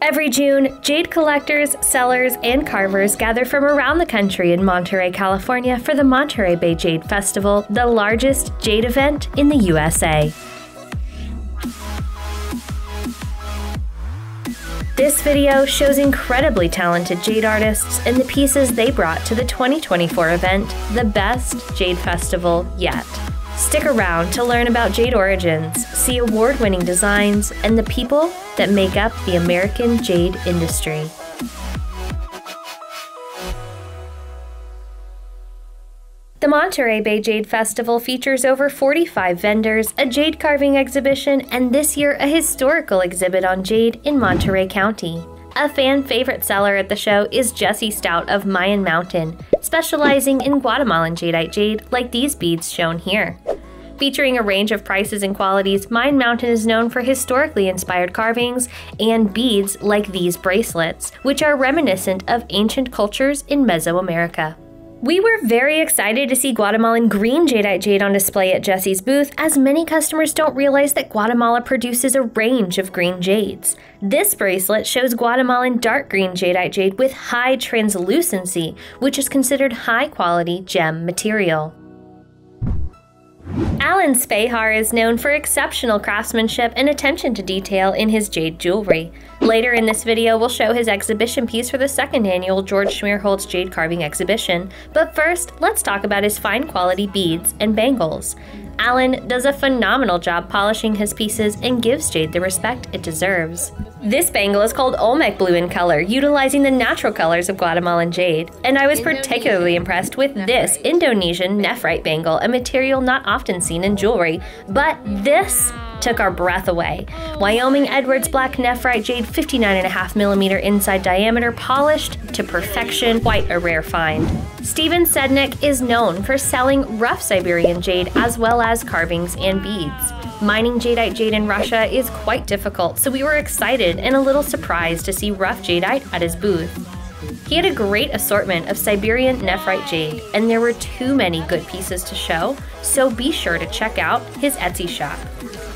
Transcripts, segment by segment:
Every June, jade collectors, sellers, and carvers gather from around the country in Monterey, California for the Monterey Bay Jade Festival, the largest jade event in the USA. This video shows incredibly talented jade artists and the pieces they brought to the 2024 event, the best jade festival yet. Stick around to learn about jade origins, see award-winning designs, and the people that make up the American jade industry. The Monterey Bay Jade Festival features over 45 vendors, a jade carving exhibition, and this year a historical exhibit on jade in Monterey County. A fan favorite seller at the show is Jesse Stout of Mayan Mountain, specializing in Guatemalan Jadeite jade like these beads shown here. Featuring a range of prices and qualities, Mayan Mountain is known for historically inspired carvings and beads like these bracelets, which are reminiscent of ancient cultures in Mesoamerica. We were very excited to see Guatemalan green jadeite jade on display at Jesse's booth, as many customers don't realize that Guatemala produces a range of green jades. This bracelet shows Guatemalan dark green jadeite jade with high translucency, which is considered high-quality gem material. Alan Spahar is known for exceptional craftsmanship and attention to detail in his jade jewelry. Later in this video, we'll show his exhibition piece for the second annual George Schmierholz Jade Carving Exhibition, but first, let's talk about his fine quality beads and bangles. Alan does a phenomenal job polishing his pieces and gives jade the respect it deserves. This bangle is called Olmec blue in color, utilizing the natural colors of Guatemalan jade. And I was particularly impressed with this Indonesian nephrite bangle, a material not often seen in jewelry, but this took our breath away. Wyoming Edwards Black Nephrite Jade 59.5mm inside diameter, polished to perfection, quite a rare find. Steven Sednick is known for selling rough Siberian jade as well as carvings and beads. Mining jadeite jade in Russia is quite difficult, so we were excited and a little surprised to see rough jadeite at his booth. He had a great assortment of Siberian nephrite jade, and there were too many good pieces to show, so be sure to check out his Etsy shop.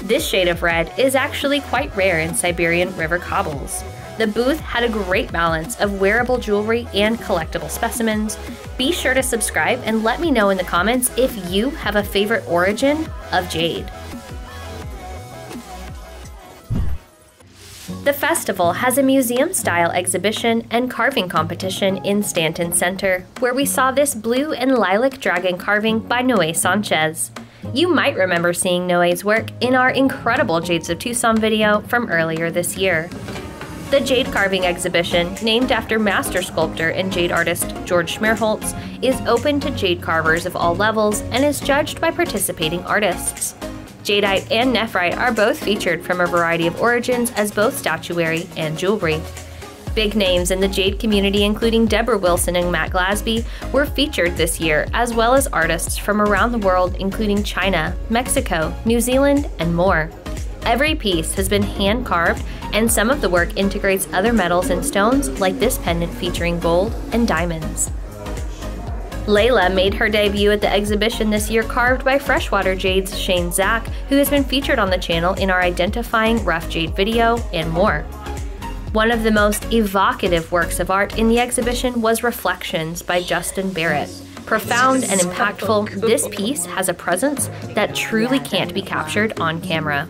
This shade of red is actually quite rare in Siberian river cobbles. The booth had a great balance of wearable jewelry and collectible specimens. Be sure to subscribe and let me know in the comments if you have a favorite origin of jade. The festival has a museum-style exhibition and carving competition in Stanton Center, where we saw this blue and lilac dragon carving by Noé Sanchez. You might remember seeing Noé's work in our incredible Jades of Tucson video from earlier this year. The jade carving exhibition, named after master sculptor and jade artist George Schmierholz, is open to jade carvers of all levels and is judged by participating artists. Jadeite and nephrite are both featured from a variety of origins as both statuary and jewelry. Big names in the jade community, including Deborah Wilson and Matt Glasby, were featured this year, as well as artists from around the world, including China, Mexico, New Zealand, and more. Every piece has been hand-carved, and some of the work integrates other metals and stones, like this pendant featuring gold and diamonds. Layla made her debut at the exhibition this year, carved by Freshwater Jade's Shane Zach, who has been featured on the channel in our Identifying Rough Jade video, and more. One of the most evocative works of art in the exhibition was Reflections by Justin Barrett. Profound and impactful, this piece has a presence that truly can't be captured on camera.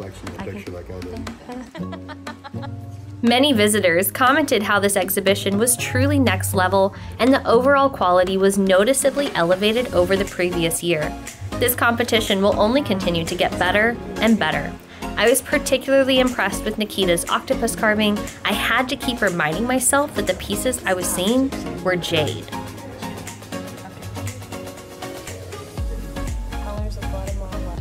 Many visitors commented how this exhibition was truly next level, and the overall quality was noticeably elevated over the previous year. This competition will only continue to get better and better. I was particularly impressed with Nikita's octopus carving. I had to keep reminding myself that the pieces I was seeing were jade. Colors of Guatemala.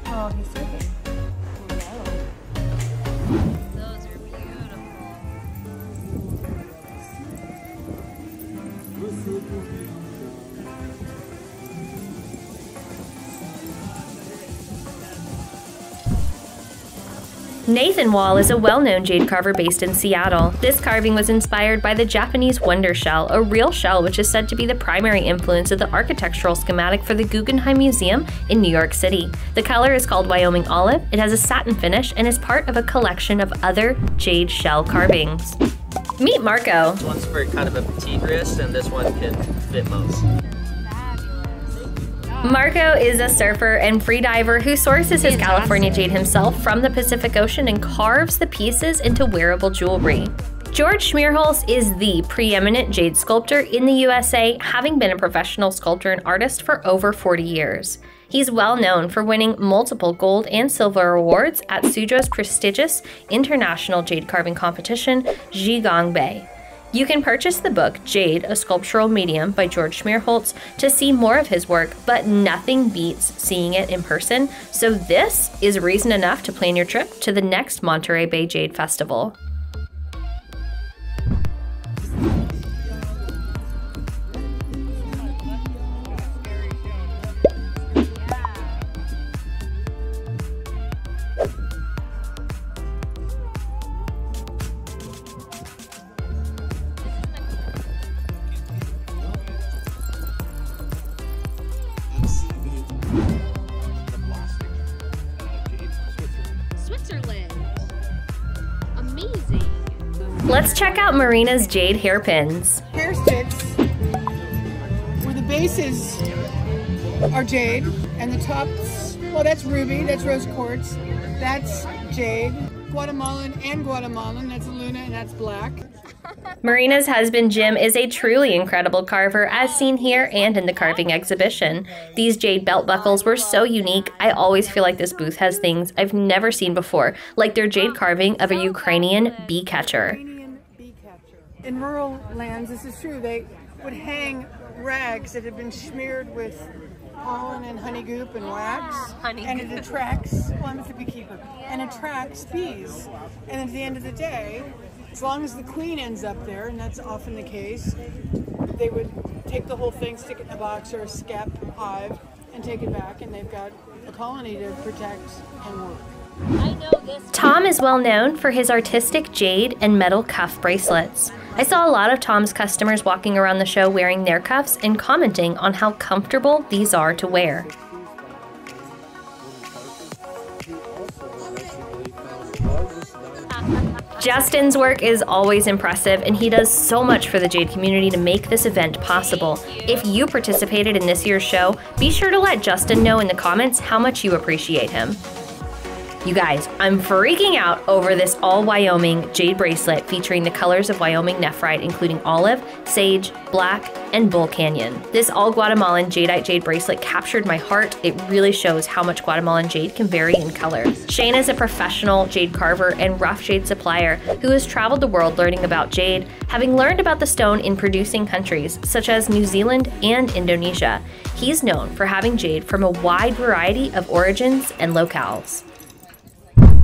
Oh, he's surfing. Those are beautiful. Nathan Wall is a well-known jade carver based in Seattle. This carving was inspired by the Japanese Wonder Shell, a real shell which is said to be the primary influence of the architectural schematic for the Guggenheim Museum in New York City. The color is called Wyoming Olive, it has a satin finish, and is part of a collection of other jade shell carvings. Meet Marco. This one's for kind of a petite wrist, and this one can fit most. Marco is a surfer and freediver who sources his California jade himself from the Pacific Ocean and carves the pieces into wearable jewelry. George Schmierholz is the preeminent jade sculptor in the USA, having been a professional sculptor and artist for over 40 years. He's well known for winning multiple gold and silver awards at Suzhou's prestigious international jade carving competition, Zhigongbei. You can purchase the book Jade, a Sculptural Medium by George Schmierholz to see more of his work, but nothing beats seeing it in person, so this is reason enough to plan your trip to the next Monterey Bay Jade Festival. Switzerland. Amazing. Let's check out Marina's jade hairpins. Hair sticks where the bases are jade and the tops, well, that's ruby, that's rose quartz, that's jade. Guatemalan and Guatemalan, that's Luna and that's black. Marina's husband Jim is a truly incredible carver, as seen here and in the carving exhibition. These jade belt buckles were so unique. I always feel like this booth has things I've never seen before, like their jade carving of a Ukrainian bee catcher. In rural lands, this is true, they would hang rags that had been smeared with pollen and honey goop and wax, and it attracts, well, I'm a beekeeper, and attracts bees. And at the end of the day, as long as the queen ends up there, and that's often the case, they would take the whole thing, stick it in a box or a skep hive, and take it back, and they've got a colony to protect and work. Tom is well known for his artistic jade and metal cuff bracelets. I saw a lot of Tom's customers walking around the show wearing their cuffs and commenting on how comfortable these are to wear. Justin's work is always impressive, and he does so much for the jade community to make this event possible. If you participated in this year's show, be sure to let Justin know in the comments how much you appreciate him. You guys, I'm freaking out over this all Wyoming jade bracelet featuring the colors of Wyoming nephrite, including olive, sage, black, and bull canyon. This all Guatemalan Jadeite jade bracelet captured my heart. It really shows how much Guatemalan jade can vary in color. Shane is a professional jade carver and rough jade supplier who has traveled the world learning about jade, having learned about the stone in producing countries such as New Zealand and Indonesia. He's known for having jade from a wide variety of origins and locales.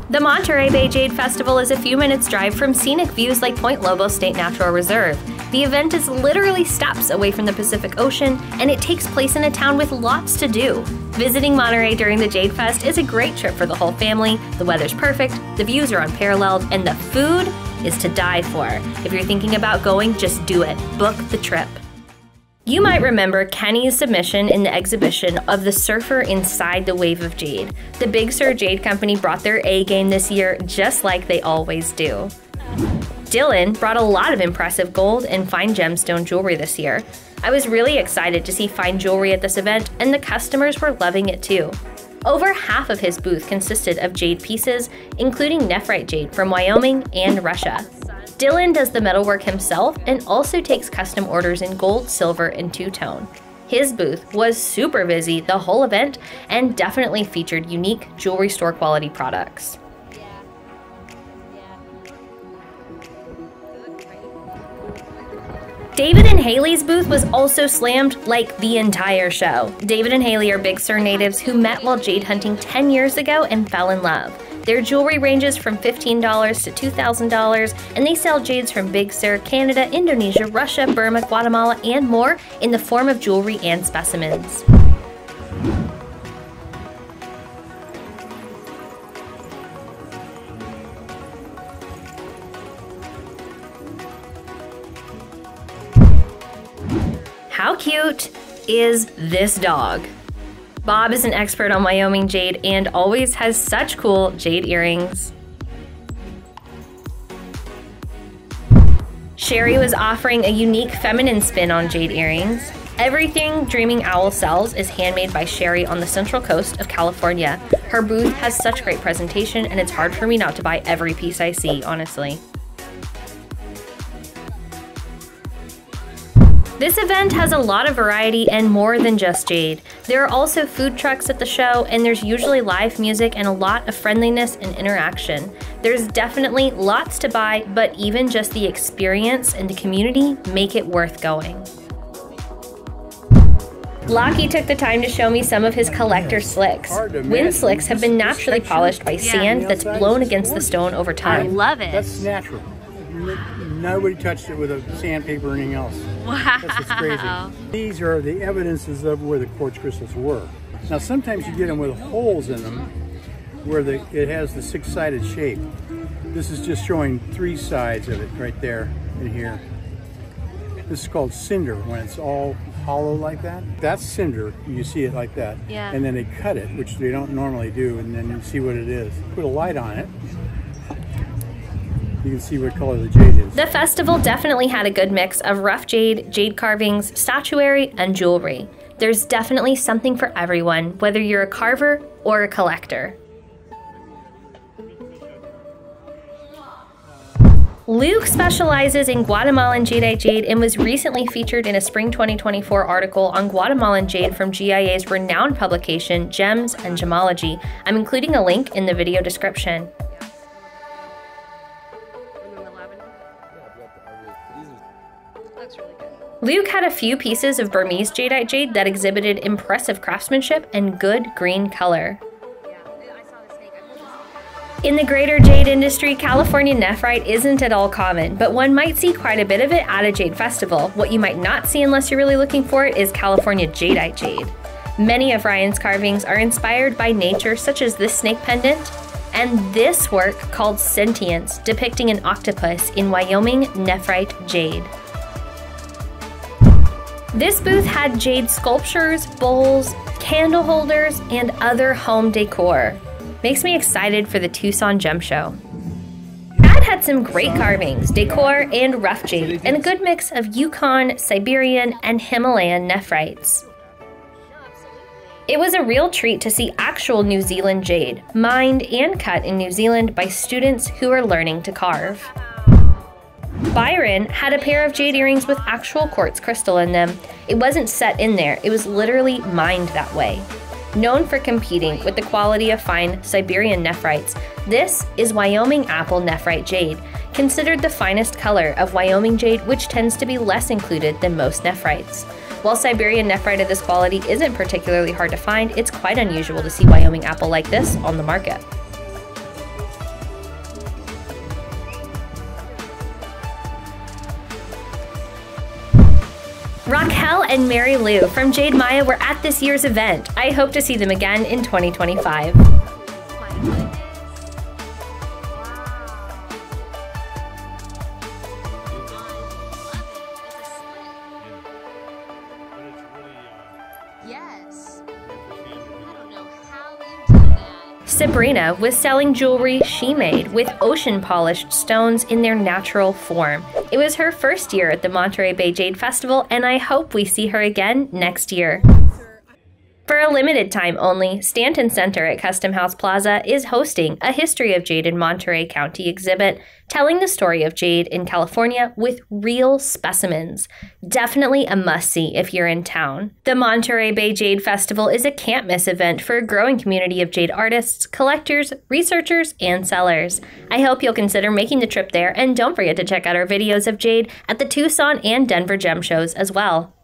The Monterey Bay Jade Festival is a few minutes drive from scenic views like Point Lobos State Natural Reserve. The event is literally steps away from the Pacific Ocean, and it takes place in a town with lots to do. Visiting Monterey during the Jade Fest is a great trip for the whole family. The weather's perfect, the views are unparalleled, and the food is to die for. If you're thinking about going, just do it. Book the trip. You might remember Kenny's submission in the exhibition of the surfer inside the wave of jade. The big Sur Jade company brought their A game this year, just like they always do. Dylan brought a lot of impressive gold and fine gemstone jewelry this year. I was really excited to see fine jewelry at this event, and the customers were loving it too. Over half of his booth consisted of jade pieces, including nephrite jade from Wyoming and Russia. Dylan does the metalwork himself and also takes custom orders in gold, silver, and two-tone. His booth was super busy the whole event and definitely featured unique jewelry store quality products. David and Haley's booth was also slammed like the entire show. David and Haley are Big Sur natives who met while jade hunting 10 years ago and fell in love. Their jewelry ranges from $15 to $2,000, and they sell jades from Big Sur, Canada, Indonesia, Russia, Burma, Guatemala, and more in the form of jewelry and specimens. is this dog. Bob is an expert on Wyoming Jade and always has such cool jade earrings. Sherry was offering a unique feminine spin on jade earrings. Everything Dreaming Owl sells is handmade by Sherry on the Central Coast of California. Her booth has such great presentation, and it's hard for me not to buy every piece I see, honestly. This event has a lot of variety and more than just jade. There are also food trucks at the show, and there's usually live music and a lot of friendliness and interaction. There's definitely lots to buy, but even just the experience and the community make it worth going. Lockie took the time to show me some of his collector slicks. Wind slicks have been naturally polished by sand that's blown against the stone over time. I love it. That's natural. Nobody touched it with a sandpaper or anything else. Wow. That's what's crazy. These are the evidences of where the quartz crystals were. Now sometimes you get them with holes in them where it has the six-sided shape. This is just showing three sides of it right there and here. This is called Cinder when it's all hollow like that. That's Cinder. You see it like that. Yeah. And then they cut it, which they don't normally do, and then you see what it is. Put a light on it. You can see what color the jade is. The festival definitely had a good mix of rough jade, jade carvings, statuary, and jewelry. There's definitely something for everyone, whether you're a carver or a collector. Luke specializes in Guatemalan Jadeite jade and was recently featured in a spring 2024 article on Guatemalan jade from GIA's renowned publication, Gems and Gemology. I'm including a link in the video description. Luke had a few pieces of Burmese Jadeite jade that exhibited impressive craftsmanship and good green color. In the greater jade industry, California nephrite isn't at all common, but one might see quite a bit of it at a jade festival. What you might not see unless you're really looking for it is California Jadeite jade. Many of Ryan's carvings are inspired by nature, such as this snake pendant, and this work called Sentience, depicting an octopus in Wyoming Nephrite Jade. This booth had jade sculptures, bowls, candle holders, and other home decor. Makes me excited for the Tucson Gem Show. Brad had some great carvings, decor, and rough jade, and a good mix of Yukon, Siberian, and Himalayan nephrites. It was a real treat to see actual New Zealand jade, mined and cut in New Zealand by students who are learning to carve. Byron had a pair of jade earrings with actual quartz crystal in them. It wasn't set in there, it was literally mined that way. Known for competing with the quality of fine Siberian nephrites, this is Wyoming Apple Nephrite Jade, considered the finest color of Wyoming Jade, which tends to be less included than most nephrites. While Siberian nephrite of this quality isn't particularly hard to find, it's quite unusual to see Wyoming apple like this on the market. Raquel and Mary Lou from Jade Maya were at this year's event. I hope to see them again in 2025. Sabrina was selling jewelry she made with ocean-polished stones in their natural form. It was her first year at the Monterey Bay Jade Festival, and I hope we see her again next year. For a limited time only, Stanton Center at Custom House Plaza is hosting a History of Jade in Monterey County exhibit, telling the story of jade in California with real specimens. Definitely a must-see if you're in town. The Monterey Bay Jade Festival is a can't-miss event for a growing community of jade artists, collectors, researchers, and sellers. I hope you'll consider making the trip there, and don't forget to check out our videos of jade at the Tucson and Denver Gem Shows as well.